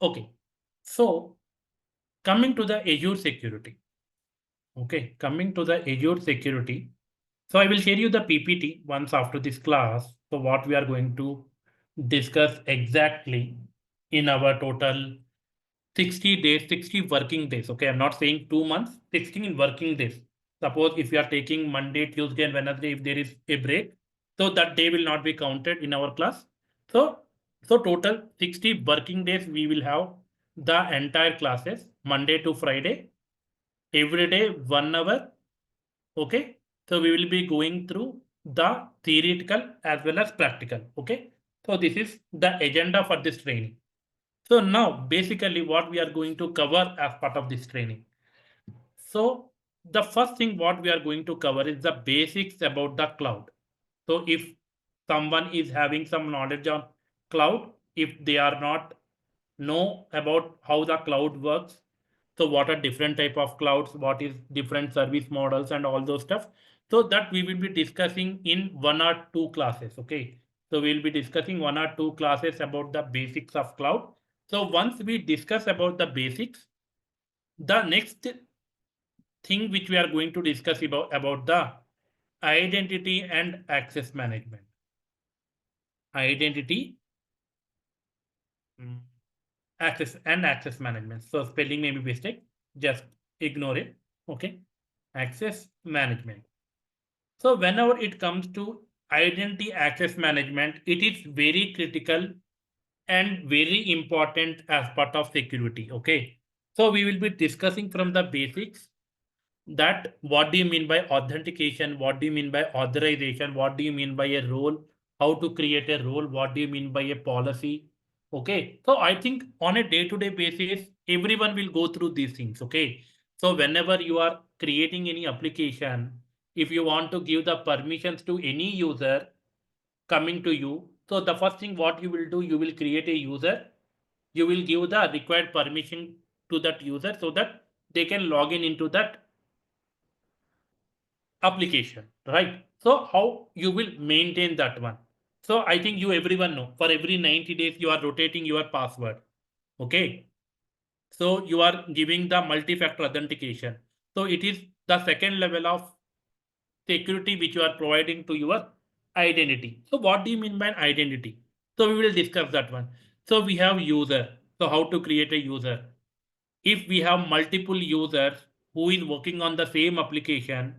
Okay. So coming to the Azure Security. Okay, coming to the Azure Security. So I will share you the PPT once after this class. So what we are going to discuss exactly in our total 60 days, 60 working days. Okay, I'm not saying 2 months, 16 working days. Suppose if you are taking Monday, Tuesday, and Wednesday, if there is a break, so that day will not be counted in our class. So, so total 60 working days we will have the entire classes Monday to Friday, every day 1 hour. Okay, so we will be going through the theoretical as well as practical. Okay, so this is the agenda for this training. So now basically what we are going to cover as part of this training. So the first thing what we are going to cover is the basics about the cloud. So if someone is having some knowledge on cloud, if they are not know about how the cloud works, so what are different type of clouds, what is different service models and all those stuff. So that we will be discussing in 1 or 2 classes. Okay. So we'll be discussing 1 or 2 classes about the basics of cloud. So once we discuss about the basics, the next thing which we are going to discuss about the identity and access management. Identity, access management. So spelling may be mistake. Just ignore it. Okay. Access management. So whenever it comes to identity access management, it is very critical and very important as part of security. Okay. So we will be discussing from the basics that what do you mean by authentication, what do you mean by authorization, what do you mean by a role, how to create a role, what do you mean by a policy. Okay, so I think on a day-to-day basis everyone will go through these things. Okay, so whenever you are creating any application, if you want to give the permissions to any user coming to you, so the first thing what you will do, you will create a user, you will give the required permission to that user so that they can log in into that application, right? So how you will maintain that one? So I think you everyone know for every 90 days you are rotating your password. Okay. So you are giving the multi-factor authentication. So it is the second level of security which you are providing to your identity. So what do you mean by identity? So we will discuss that one. So we have user. So how to create a user? If we have multiple users who is working on the same application,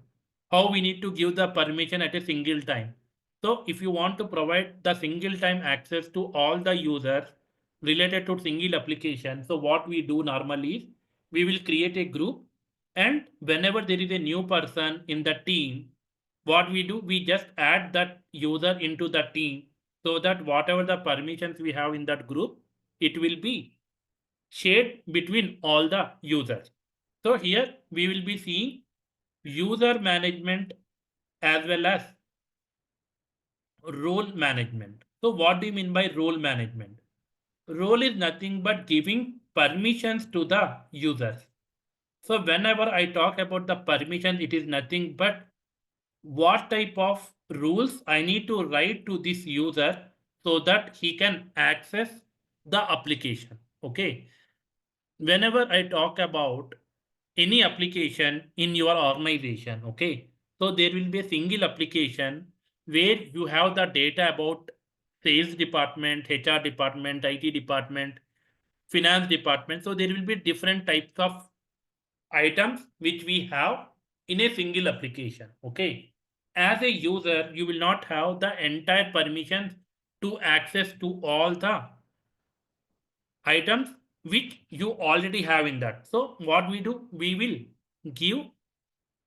how we need to give the permission at a single time. So if you want to provide the single time access to all the users related to single application, so what we do normally is we will create a group, and whenever there is a new person in the team, what we do, we just add that user into the team so that whatever the permissions we have in that group, it will be shared between all the users. So here we will be seeing user management as well as role management. So what do you mean by role management? Role is nothing but giving permissions to the users. So whenever I talk about the permission, it is nothing but what type of rules I need to write to this user so that he can access the application. Okay. Whenever I talk about any application in your organization, okay, so there will be a single application where you have the data about sales department, HR department, IT department, finance department. So there will be different types of items which we have in a single application. Okay. As a user, you will not have the entire permissions to access to all the items which you already have in that. So what we do, we will give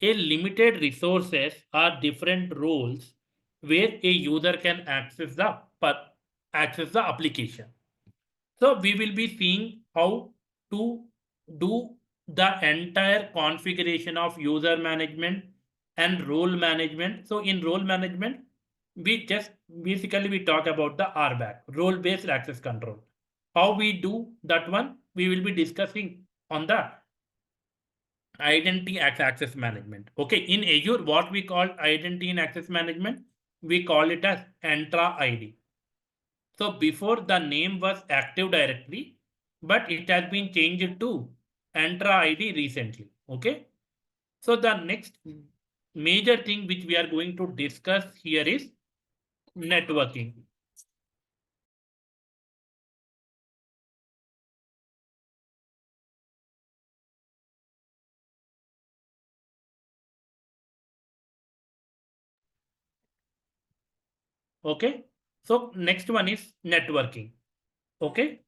a limited resources or different roles where a user can access the application. So we will be seeing how to do the entire configuration of user management and role management. So in role management, we just basically we talk about the RBAC, role based access control. How we do that one, we will be discussing on the identity access management. Okay, in Azure, what we call identity and access management, we call it as Entra ID. So before the name was Active Directory, but it has been changed to Entra ID recently. Okay. So the next major thing which we are going to discuss here is networking. Okay. So next one is networking. Okay.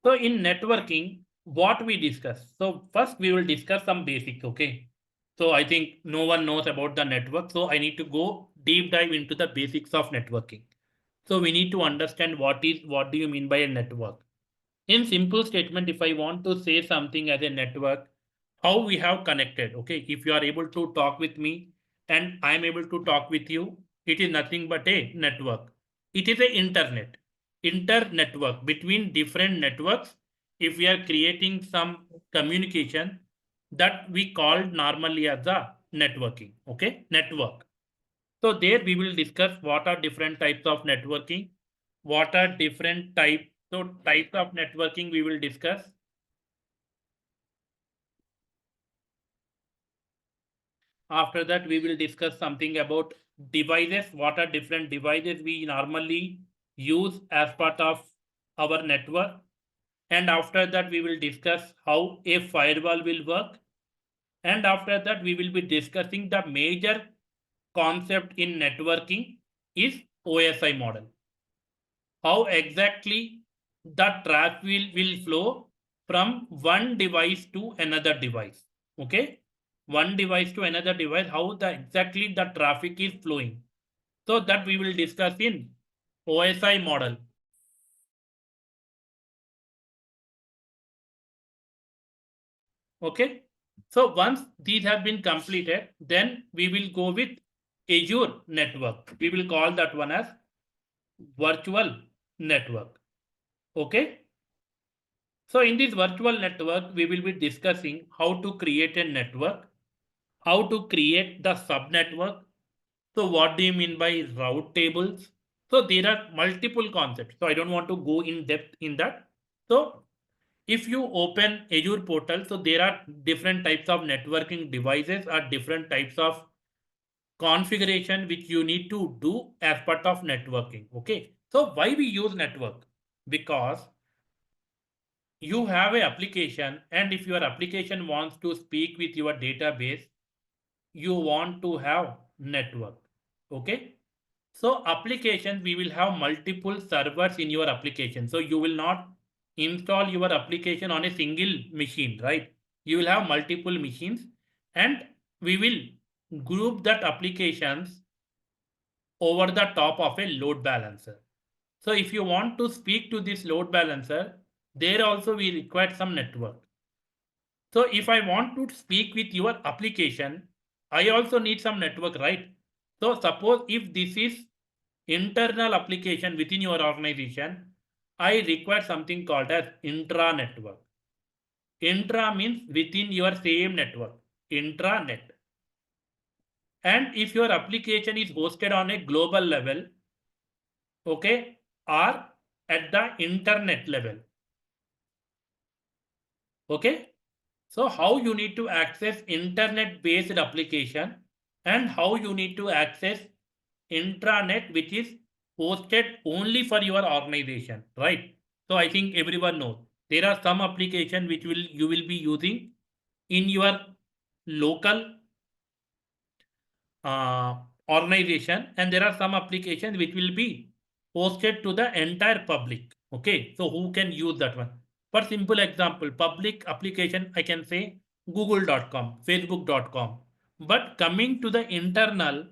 So in networking, what we discuss. So first we will discuss some basics. Okay. So I think no one knows about the network. So I need to go deep dive into the basics of networking. So we need to understand what do you mean by a network? In simple statement, if I want to say something as a network, how we have connected. Okay. If you are able to talk with me and I'm able to talk with you, it is nothing but a network. It is a internet, network between different networks. If we are creating some communication that we call normally as the networking. Okay. Network. So there we will discuss what are different types of networking, what are different types. So types of networking we will discuss. After that, we will discuss something about devices. What are different devices we normally use as part of our network. And after that, we will discuss how a firewall will work. And after that, we will be discussing the major concept in networking is OSI model. How exactly the traffic will flow from one device to another device. Okay. One device to another device, how the exactly the traffic is flowing. So that we will discuss in OSI model. Okay. So once these have been completed, then we will go with Azure network. We will call that one as virtual network. Okay. So in this virtual network, we will be discussing how to create a network, how to create the subnetwork. So what do you mean by route tables? So there are multiple concepts. So I don't want to go in depth in that. So if you open Azure portal, so there are different types of networking devices or different types of configuration which you need to do as part of networking. Okay. So why we use network? Because you have a application, and if your application wants to speak with your database, you want to have network. Okay. So application, we will have multiple servers in your application. So you will not install your application on a single machine, right? You will have multiple machines, and we will group that applications over the top of a load balancer. So if you want to speak to this load balancer, there also we require some network. So if I want to speak with your application, I also need some network, right? So suppose if this is internal application within your organization, I require something called as intra network. Intra means within your same network, intranet. And if your application is hosted on a global level, okay, or at the internet level, okay. So how you need to access internet based application, and how you need to access intranet which is hosted only for your organization, right? So I think everyone knows there are some application which will you will be using in your local uh, organization, and there are some applications which will be posted to the entire public. Okay, so who can use that one? For simple example, public application, I can say google.com, facebook.com. But coming to the internal,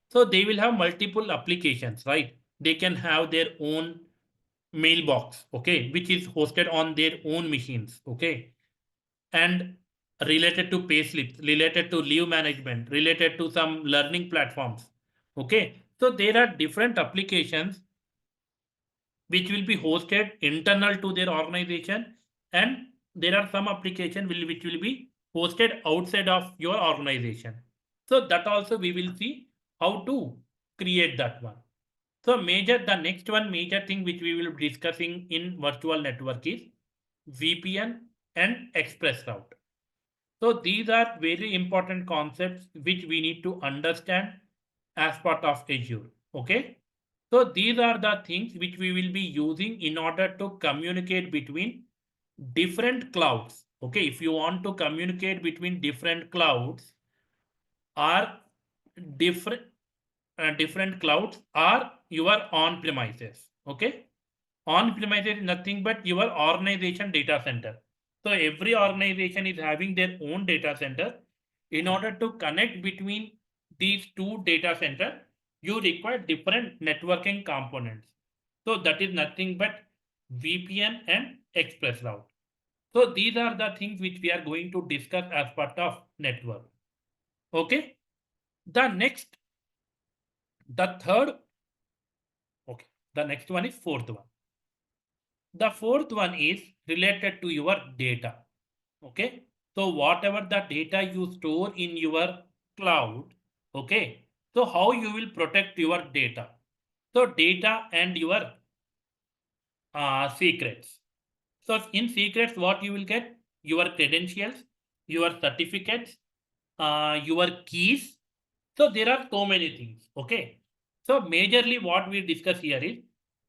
so they will have multiple applications, right? They can have their own mailbox, okay, which is hosted on their own machines, okay, and related to payslips, related to leave management, related to some learning platforms. Okay, so there are different applications which will be hosted internal to their organization, and there are some applications which will be hosted outside of your organization. So that also we will see how to create that one. So the next one major thing which we will be discussing in virtual network is VPN, and express route. So these are very important concepts which we need to understand as part of Azure. Okay. So these are the things which we will be using in order to communicate between different clouds. Okay. If you want to communicate between different clouds or different different clouds or your on premises. Okay. On premises is nothing but your organization data center. So every organization is having their own data center. In order to connect between these two data center, you require different networking components. So that is nothing but VPN and express route. So these are the things which we are going to discuss as part of network. Okay. The next, the third, okay. The next one is fourth one. The fourth one is related to your data. Okay. So whatever the data you store in your cloud, okay. So how you will protect your data? So data and your secrets. So in secrets, what you will get? Your credentials, your certificates, your keys. So there are so many things. Okay. So majorly what we discuss here is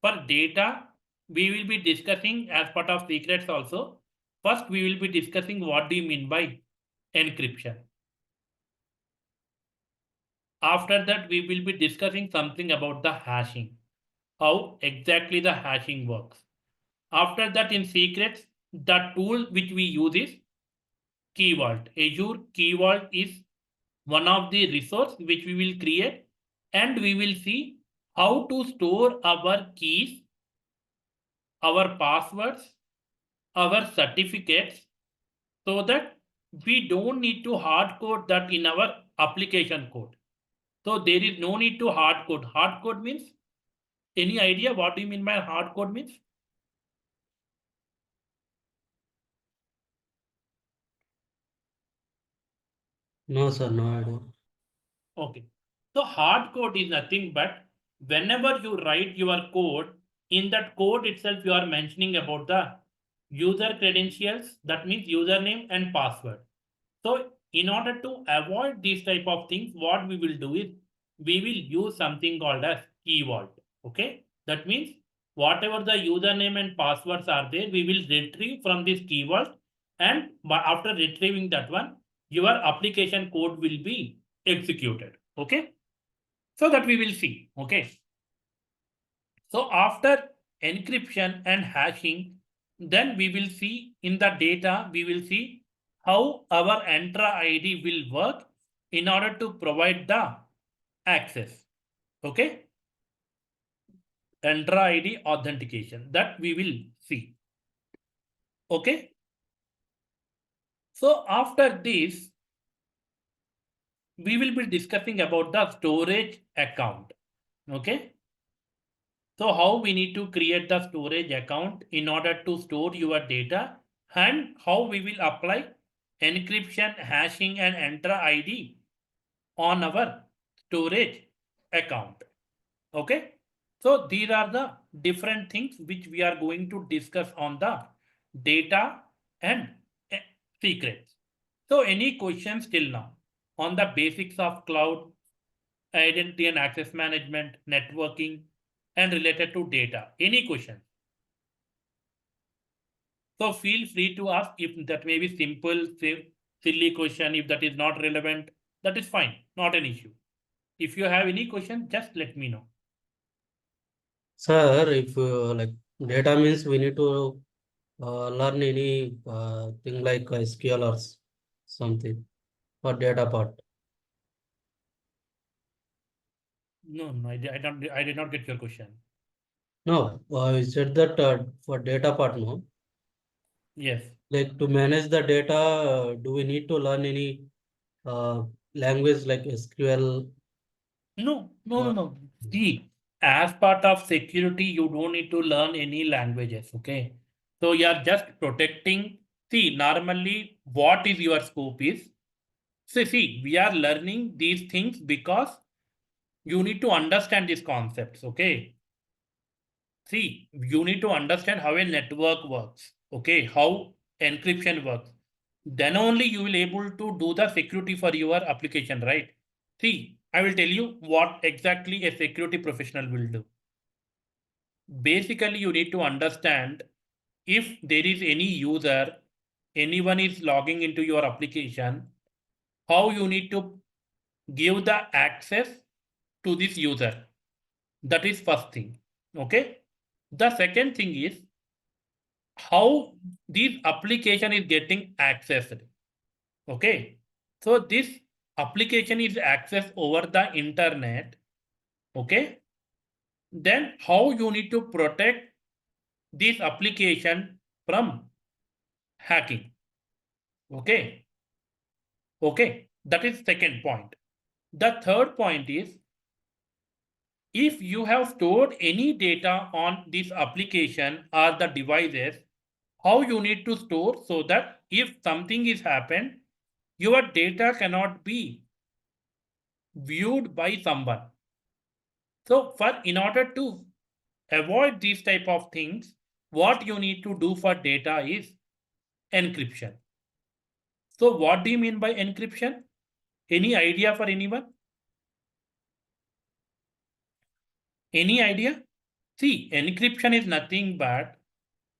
for data, we will be discussing as part of secrets also. First, we will be discussing what do you mean by encryption. After that, we will be discussing something about the hashing, how exactly the hashing works. After that, in secrets, the tool which we use is Key Vault. Azure Key Vault is one of the resource which we will create, and we will see how to store our keys, our passwords, our certificates, so that we don't need to hard code that in our application code. So there is no need to hard code. Hard code means, any idea what do you mean by hard code means? No, sir, no idea. Okay. So hard code is nothing but whenever you write your code, in that code itself you are mentioning about the user credentials, that means username and password. So in order to avoid these type of things, what we will do is we will use something called as key vault. Okay. That means whatever the username and passwords are there, we will retrieve from this key vault, and after retrieving that one, your application code will be executed. Okay. So that we will see. Okay. So after encryption and hashing, then we will see in the data, we will see how our Entra ID will work in order to provide the access. Okay. Entra ID authentication, that we will see. Okay. So after this, we will be discussing about the storage account. Okay. So how we need to create the storage account in order to store your data, and how we will apply encryption, hashing and Entra ID on our storage account. Okay. So these are the different things which we are going to discuss on the data and secrets. So any questions till now on the basics of cloud, identity and access management, networking, and related to data? Any question? So feel free to ask. If that may be simple, silly question, if that is not relevant, that is fine, not an issue. If you have any question, just let me know. Sir, if like data means we need to learn any thing like SQL or something for data part. No, I did not get your question. No, you said that for data part, no. Yes. Like to manage the data, do we need to learn any uh, language like SQL? No, no. See, as part of security, you don't need to learn any languages. Okay. So you are just protecting. See, normally, what is your scope is. So see, we are learning these things because you need to understand these concepts. Okay. See, you need to understand how a network works. okay, how encryption works. Then only you will able to do the security for your application, right? See, I will tell you what exactly a security professional will do. Basically, you need to understand if there is any user, anyone is logging into your application, how you need to give the access to this user. That is first thing. Okay. The second thing is how this application is getting accessed. Okay. So this application is accessed over the internet. Okay. Then how you need to protect this application from hacking. Okay. Okay. That is second point. The third point is if you have stored any data on this application or the devices, how you need to store so that if something is happened, your data cannot be viewed by someone. So in order to avoid these type of things, what you need to do for data is encryption. So what do you mean by encryption? Any idea for anyone? Any idea? See, encryption is nothing but,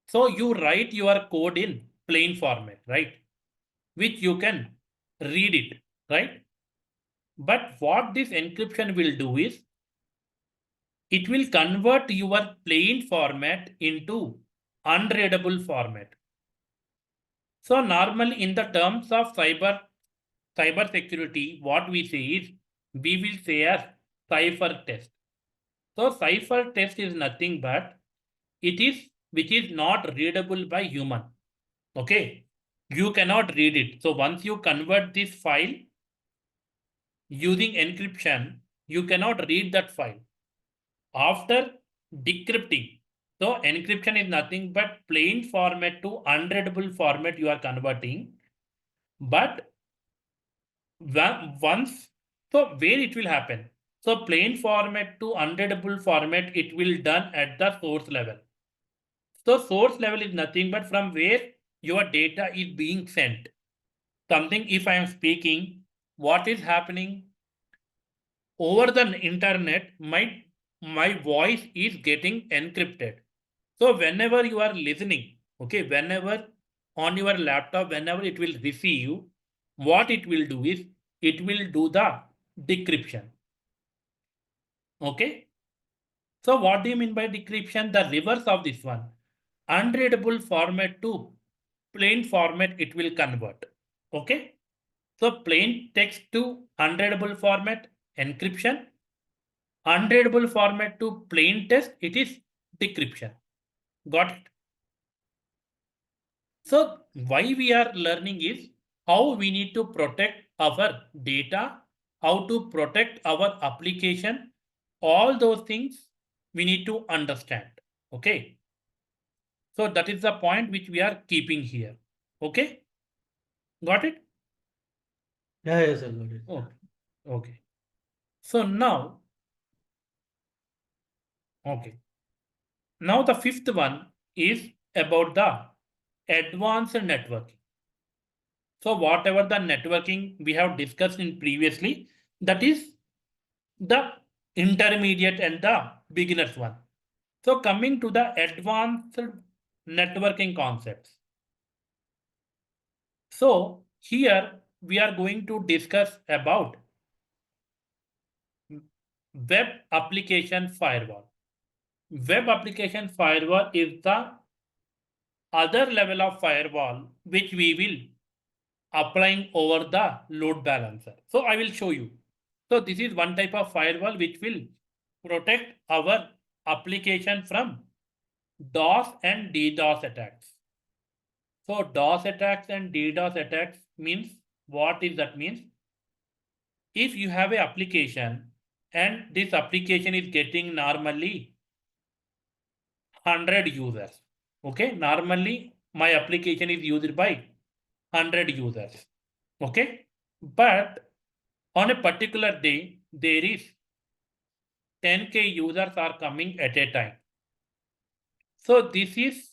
so you write your code in plain format, right? Which you can read it, right? But what this encryption will do is, it will convert your plain format into unreadable format. So normally in the terms of cyber security, what we say is, we will say as cipher test. So cipher test is nothing but it is which is not readable by human. Okay. You cannot read it. So once you convert this file using encryption, you cannot read that file. After decrypting, so encryption is nothing but plain format to unreadable format you are converting. But once, so where it will happen? So plain format to unreadable format, it will done at the source level. So source level is nothing but from where your data is being sent. Something if I am speaking, what is happening over the internet, my voice is getting encrypted. So whenever you are listening, okay, whenever on your laptop, whenever it will receive, what it will do is it will do the decryption. Okay. So what do you mean by decryption? The reverse of this one. Unreadable format to plain format it will convert. Okay. So plain text to unreadable format, encryption. Unreadable format to plain text, it is decryption. Got it? So why we are learning is how we need to protect our data, how to protect our application, all those things we need to understand. Okay. So that is the point which we are keeping here. Okay. Got it? Yeah, yes, I got it. Okay. Okay. So now, okay. Now the fifth one is about the advanced networking. So whatever the networking we have discussed in previously, that is the intermediate and the beginners one. So coming to the advanced networking concepts. So here we are going to discuss about web application firewall. Web application firewall is the other level of firewall which we will applying over the load balancer. So I will show you. So this is one type of firewall which will protect our application from DOS and DDoS attacks. So DOS attacks and DDoS attacks means, what is that means? If you have a application and this application is getting normally 100 users. Okay, normally my application is used by 100 users. Okay, but on a particular day, there is 10K users are coming at a time. So this is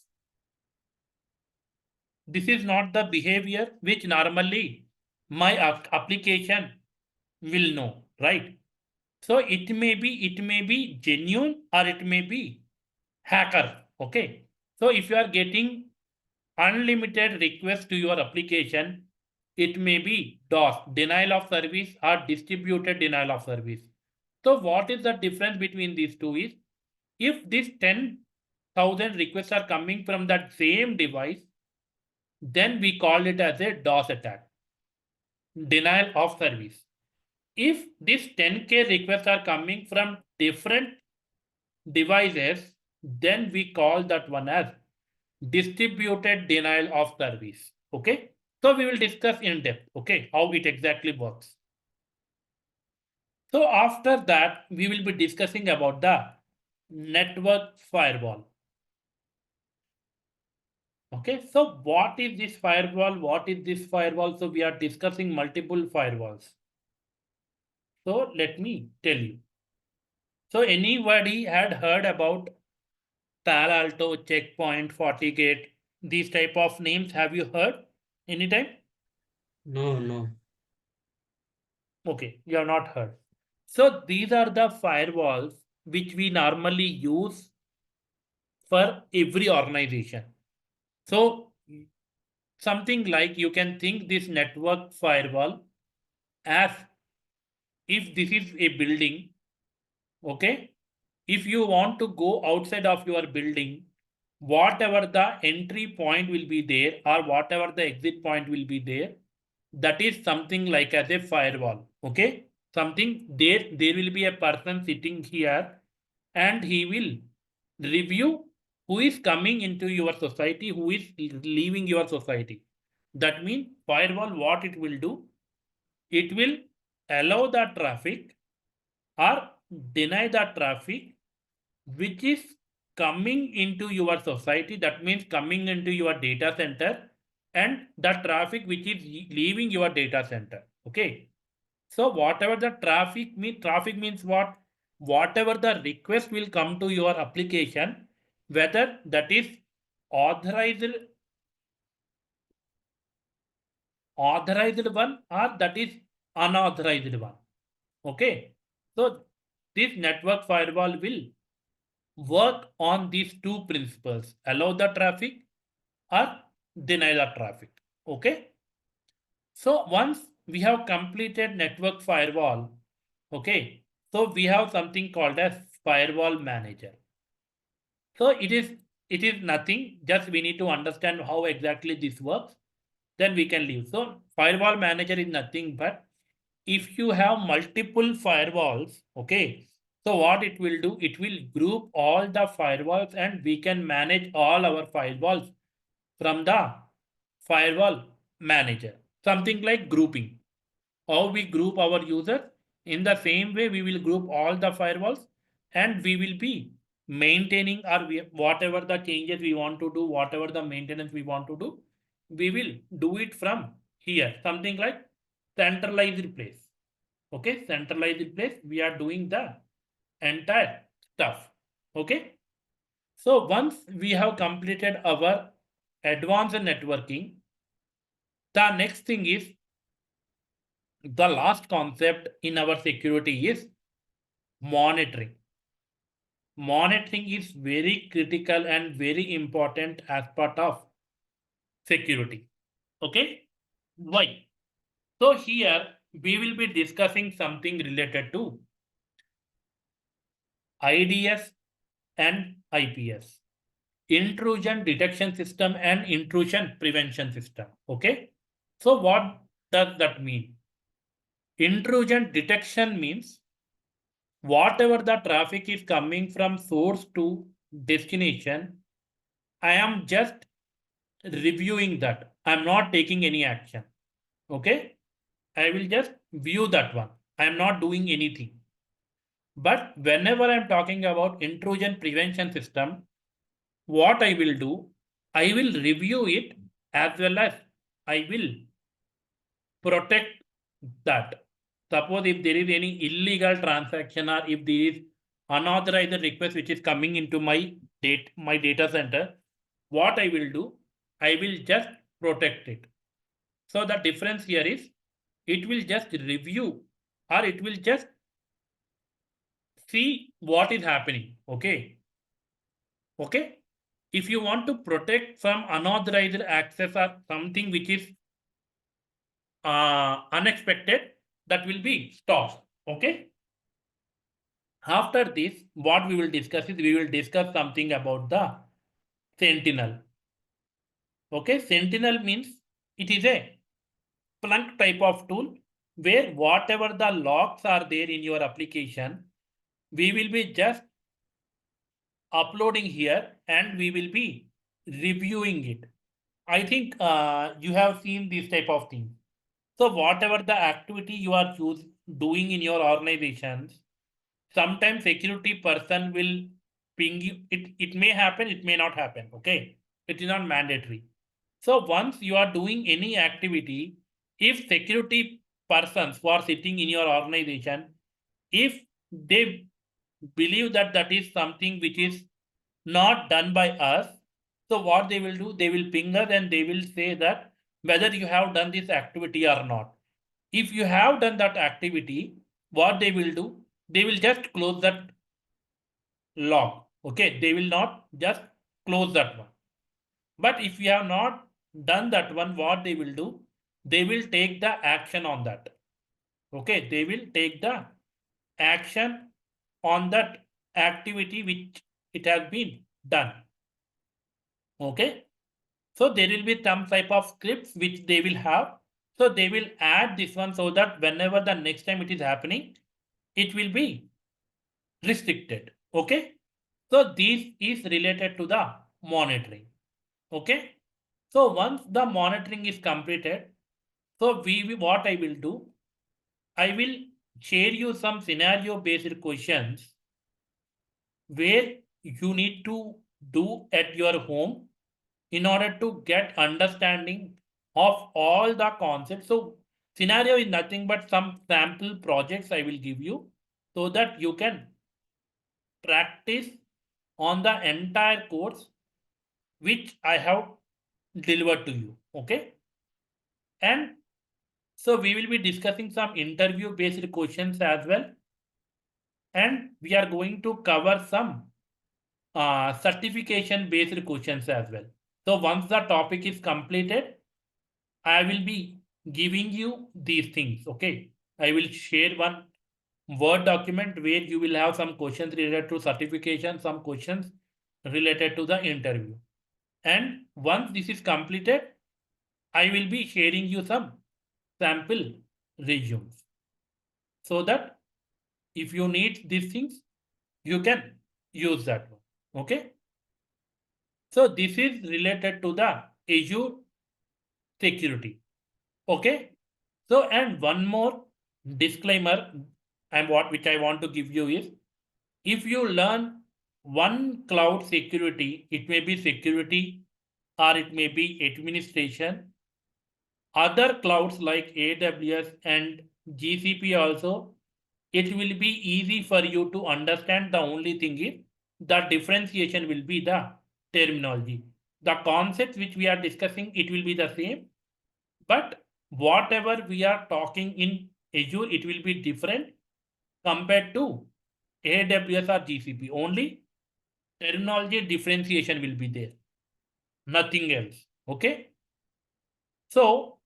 this is not the behavior which normally my application will know, right? So it may be genuine or it may be hacker. Okay. So if you are getting unlimited requests to your application, it may be DOS, denial of service, or distributed denial of service. So what is the difference between these two is, if these 10,000 requests are coming from that same device, then we call it as a DOS attack, denial of service. If these 10K requests are coming from different devices, then we call that one as distributed denial of service. Okay. So we will discuss in depth, okay, how it exactly works. So after that, we will be discussing about the network firewall. Okay, so what is this firewall? What is this firewall? So we are discussing multiple firewalls. So let me tell you. So anybody had heard about Palo Alto, Checkpoint, FortiGate, these type of names? Have you heard anytime? No. Okay, you have not heard. So these are the firewalls which we normally use for every organization. So something like, you can think this network firewall as if this is a building. Okay. If you want to go outside of your building, whatever the entry point will be there or whatever the exit point will be there, that is something like as a firewall. Okay. Something there will be a person sitting here and he will review who is coming into your society, who is leaving your society. That means firewall, what it will do, it will allow the traffic or deny the traffic which is coming into your society. That means coming into your data center, and the traffic which is leaving your data center. Okay. So whatever the traffic means what? Whatever the request will come to your application, whether that is authorized one or that is unauthorized one. Okay. So this network firewall will work on these two principles: allow the traffic or deny the traffic. Okay. So once we have completed network firewall, okay, so we have something called as firewall manager. So it is nothing, just we need to understand how exactly this works, then we can leave. So firewall manager is nothing but, if you have multiple firewalls, okay, so what it will do, it will group all the firewalls and we can manage all our firewalls from the firewall manager. Something like grouping. How we group our users, in the same way we will group all the firewalls and we will be maintaining our whatever the changes we want to do, whatever the maintenance we want to do, we will do it from here. Something like centralized place. Okay, centralized place, we are doing the entire stuff. Okay. So once we have completed our advanced networking, the next thing is, the last concept in our security is monitoring. Monitoring is very critical and very important as part of security. Okay. Why? So here we will be discussing something related to IDS and IPS, intrusion detection system and intrusion prevention system. Okay. So what does that mean? Intrusion detection means whatever the traffic is coming from source to destination, I am just reviewing that. I'm not taking any action. Okay. I will just view that one. I am not doing anything. But whenever I'm talking about intrusion prevention system, what I will do, I will review it as well as I will protect that. Suppose if there is any illegal transaction or if there is unauthorized request which is coming into my data center, what I will do, I will just protect it. So the difference here is it will just review or it will just see what is happening. Okay. Okay. If you want to protect from unauthorized access or something which is unexpected, that will be stopped. Okay. After this, what we will discuss is we will discuss something about the Sentinel. Okay. Sentinel means it is a Splunk type of tool where whatever the logs are there in your application, we will be just uploading here and we will be reviewing it. I think you have seen this type of thing. So whatever the activity you are doing in your organizations, sometimes security person will ping you. It may happen, it may not happen. Okay. It is not mandatory. So once you are doing any activity, if security persons who are sitting in your organization, if they believe that that is something which is not done by us, so what they will do, they will ping us and they will say that whether you have done this activity or not. If you have done that activity, what they will do, they will just close that log. Okay, they will not just close that one. But if you have not done that one, what they will do, they will take the action on that. Okay, they will take the action on that activity which it has been done. Okay, so there will be some type of scripts which they will have. So they will add this one so that whenever the next time it is happening, it will be restricted. Okay, so this is related to the monitoring. Okay, so once the monitoring is completed, so what I will do, I will share you some scenario based questions where you need to do at your home in order to get understanding of all the concepts. So scenario is nothing but some sample projects I will give you so that you can practice on the entire course which I have delivered to you. Okay. And so we will be discussing some interview based questions as well. And we are going to cover some certification based questions as well. So once the topic is completed, I will be giving you these things. Okay. I will share one Word document where you will have some questions related to certification, some questions related to the interview. And once this is completed, I will be sharing you some sample resumes so that if you need these things, you can use that one. Okay. So this is related to the Azure security. Okay. So, and one more disclaimer and what which I want to give you is if you learn one cloud security, it may be security or it may be administration. Other clouds like AWS and GCP also, it will be easy for you to understand. The only thing is the differentiation will be the terminology. The concepts which we are discussing, it will be the same, but whatever we are talking in Azure, it will be different compared to AWS or GCP. Only terminology differentiation will be there, nothing else. Okay. So,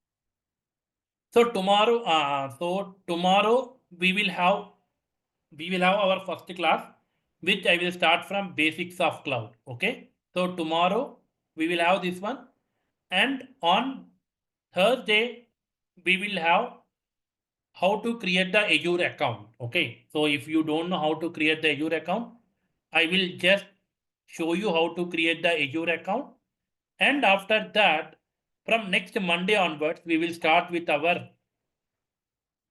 tomorrow we will have our first class, which I will start from basics of cloud. Okay. So tomorrow we will have this one, and on Thursday we will have how to create the Azure account. Okay. So if you don't know how to create the Azure account, I will just show you how to create the Azure account. And after that, from next Monday onwards, we will start with our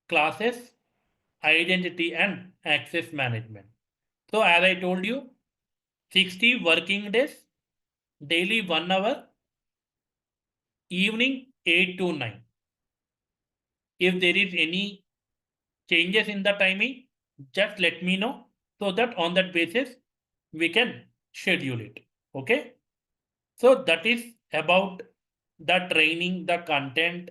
classes, identity and access management. So as I told you, 60 working days, daily 1 hour, evening 8 to 9. If there is any changes in the timing, just let me know so that on that basis we can schedule it. Okay. So that is about the training, the content,